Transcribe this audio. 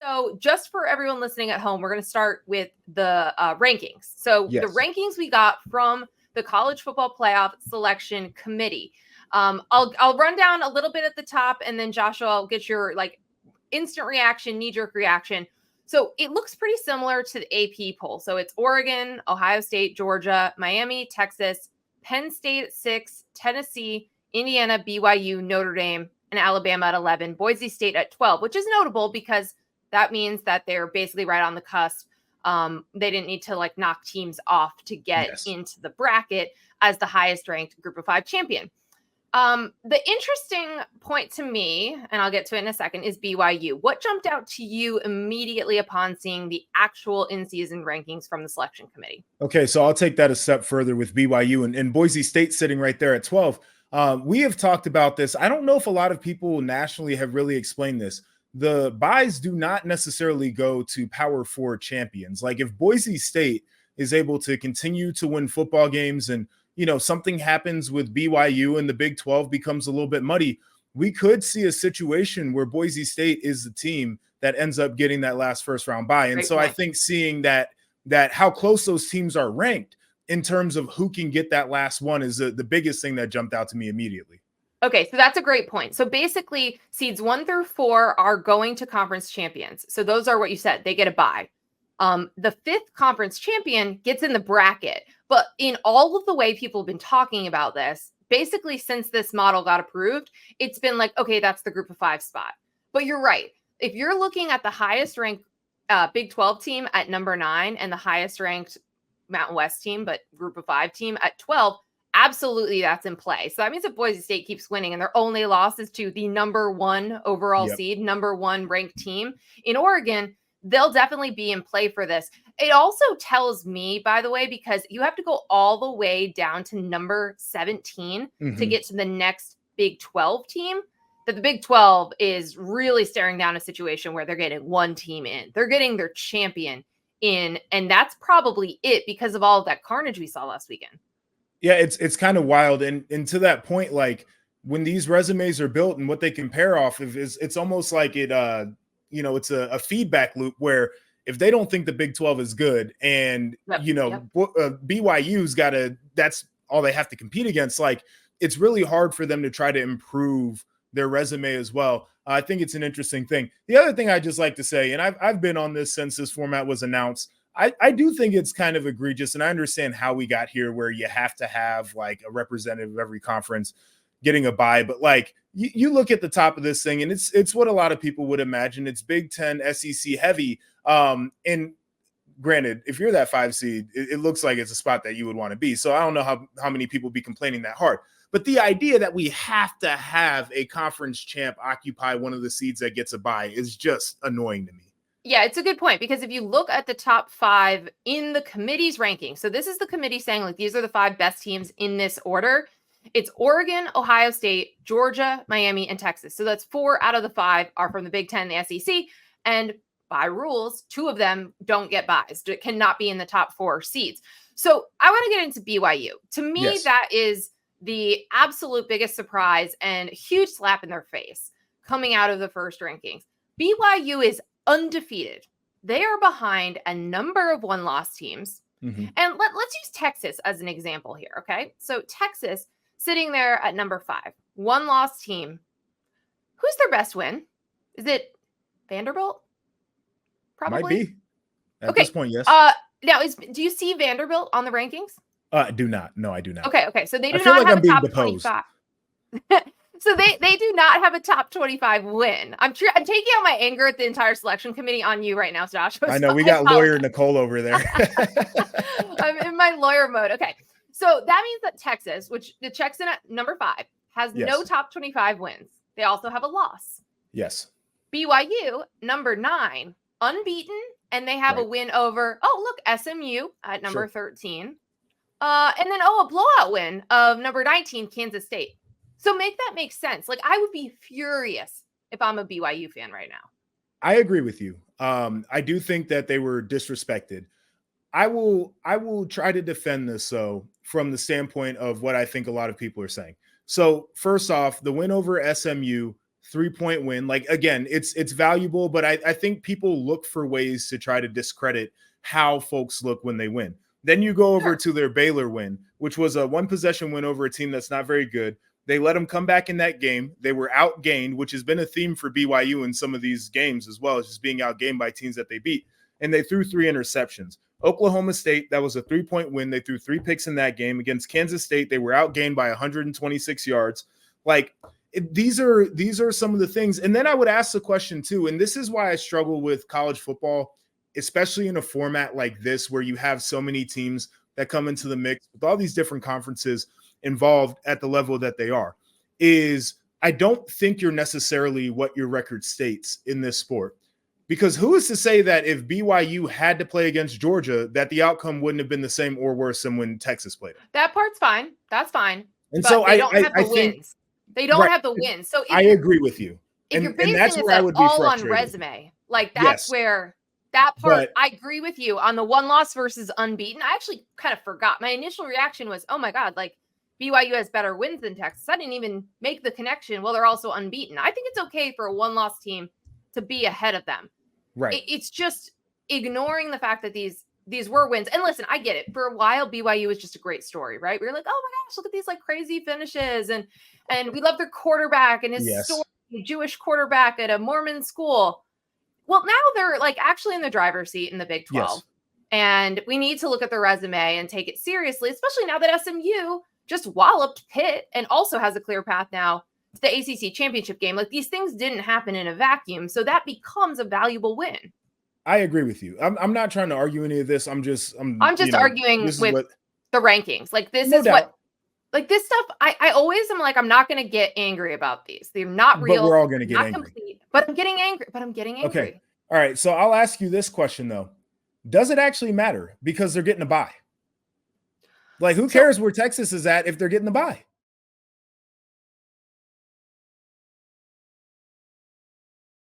So just for everyone listening at home, we're going to start with the rankings. So the Yes. rankings we got from the College Football Playoff Selection Committee. I'll run down a little bit at the top, and then Joshua, I'll get your like instant reaction, knee-jerk reaction. So it looks pretty similar to the AP poll. So it's Oregon, Ohio State, Georgia, Miami, Texas, Penn State at 6, Tennessee, Indiana, BYU, Notre Dame, and Alabama at 11, Boise State at 12, which is notable because that means that they're basically right on the cusp. They didn't need to like knock teams off to get into the bracket as the highest ranked group of 5 champion. The interesting point to me, and I'll get to it in a second, is BYU. What jumped out to you immediately upon seeing the actual in-season rankings from the selection committee? Okay, so I'll take that a step further with BYU and Boise State sitting right there at 12. We have talked about this. I don't know if a lot of people nationally have really explained this. The buys do not necessarily go to Power 4 champions. Like if Boise State is able to continue to win football games and something happens with BYU and the Big 12 becomes a little bit muddy, we could see a situation where Boise State is the team that ends up getting that last first round bye. And I think seeing that how close those teams are ranked in terms of who can get that last one is the biggest thing that jumped out to me immediately. Okay, so that's a great point. So basically, seeds 1 through 4 are going to conference champions. So those are what you said. They get a bye. The 5th conference champion gets in the bracket. But in all of the way people have been talking about this, basically since this model got approved, it's been like, okay, that's the group of 5 spot. But you're right. If you're looking at the highest ranked Big 12 team at number 9 and the highest ranked Mountain West team, but group of 5 team at 12, absolutely that's in play. So that means if Boise State keeps winning and their only loss is to the number 1 overall seed, number 1 ranked team in Oregon, they'll definitely be in play for this. It also tells me, by the way, because you have to go all the way down to number 17 to get to the next Big 12 team, that the Big 12 is really staring down a situation where they're getting one team in. They're getting their champion in, and that's probably it because of all of that carnage we saw last weekend. Yeah, it's kind of wild. And to that point, like when these resumes are built and what they compare off of is it's almost like it it's a feedback loop where if they don't think the Big 12 is good and BYU's that's all they have to compete against, like it's really hard for them to try to improve their resume as well. I think it's an interesting thing. The other thing I just like to say, and I've been on this since this format was announced, I do think it's kind of egregious, and I understand how we got here where you have to have like a representative of every conference getting a bye, but like you look at the top of this thing and it's what a lot of people would imagine. It's Big 10 SEC heavy. And granted, if you're that 5 seed, it looks like it's a spot that you would want to be. So I don't know how many people be complaining that hard, but the idea that we have to have a conference champ occupy one of the seeds that gets a bye is just annoying to me. Yeah, it's a good point because if you look at the top 5 in the committee's ranking, so this is the committee saying like these are the 5 best teams in this order. It's Oregon, Ohio State, Georgia, Miami, and Texas. So that's 4 out of the 5 are from the Big 10, the SEC. And by rules, 2 of them don't get buys. It cannot be in the top 4 seeds. So I want to get into BYU. To me, that is the absolute biggest surprise and huge slap in their face coming out of the first rankings. BYU is undefeated. They are behind a number of one-loss teams. And let's use Texas as an example here, okay? So Texas sitting there at number 5, one-loss team. Who's their best win? Is it Vanderbilt? Probably. Might be. At this point, yes. Now, do you see Vanderbilt on the rankings? I do not. No, I do not. Okay. So they do not have a top 25. So they do not have a top 25 win. I'm taking out my anger at the entire selection committee on you right now, Josh. I know we got lawyer Nicole over there. I'm in my lawyer mode. Okay. So that means that Texas, which the checks in at number 5, has no top 25 wins. They also have a loss. Yes. BYU, number 9, unbeaten, and they have a win over, SMU at number 13. And then, a blowout win of number 19, Kansas State. So make that make sense. Like, I would be furious if I'm a BYU fan right now. I agree with you. I do think that they were disrespected. I will try to defend this, though, from the standpoint of what I think a lot of people are saying. So first off, the win over SMU 3-point win. Like, again, it's valuable, but I think people look for ways to try to discredit how folks look when they win. Then you go over to their Baylor win, which was a 1-possession win over a team that's not very good. They let them come back in that game. They were outgained, which has been a theme for BYU in some of these games as well, as just being outgained by teams that they beat. And they threw 3 interceptions. Oklahoma State, that was a 3-point win. They threw 3 picks in that game. Against Kansas State, they were outgained by 126 yards. Like, these are some of the things. And then I would ask the question too, and this is why I struggle with college football, especially in a format like this, where you have so many teams that come into the mix with all these different conferences involved at the level that they are, is I don't think you're necessarily what your record states in this sport. Because who is to say that if BYU had to play against Georgia, that the outcome wouldn't have been the same or worse than when Texas played them? That part's fine. That's fine. And but so they don't have the wins. They don't have the wins. So I agree with you. If you're basing it all on resume, like that's where that part, I agree with you on the 1 loss versus unbeaten. I actually kind of forgot. My initial reaction was, oh my God, like BYU has better wins than Texas. I didn't even make the connection. Well, they're also unbeaten. I think it's okay for a 1-loss team to be ahead of them. Right. It's just ignoring the fact that these were wins. And listen, I get it. For a while, BYU was just a great story, right? We were like, oh my gosh, look at these like crazy finishes. And we love their quarterback and his story, Jewish quarterback at a Mormon school. Well, now they're like actually in the driver's seat in the Big 12. Yes. And we need to look at their resume and take it seriously, especially now that SMU just walloped Pitt and also has a clear path now to the ACC championship game. Like, these things didn't happen in a vacuum. So that becomes a valuable win. I agree with you. I'm not trying to argue any of this. I'm just arguing with the rankings. Like, this is what, like, this stuff, I always am like, I'm not going to get angry about these. They're not real. But we're all going to get angry. Complete, but I'm getting angry. Okay. All right. So I'll ask you this question though. Does it actually matter? Because they're getting a bye. Like, who cares where Texas is at if they're getting the bye?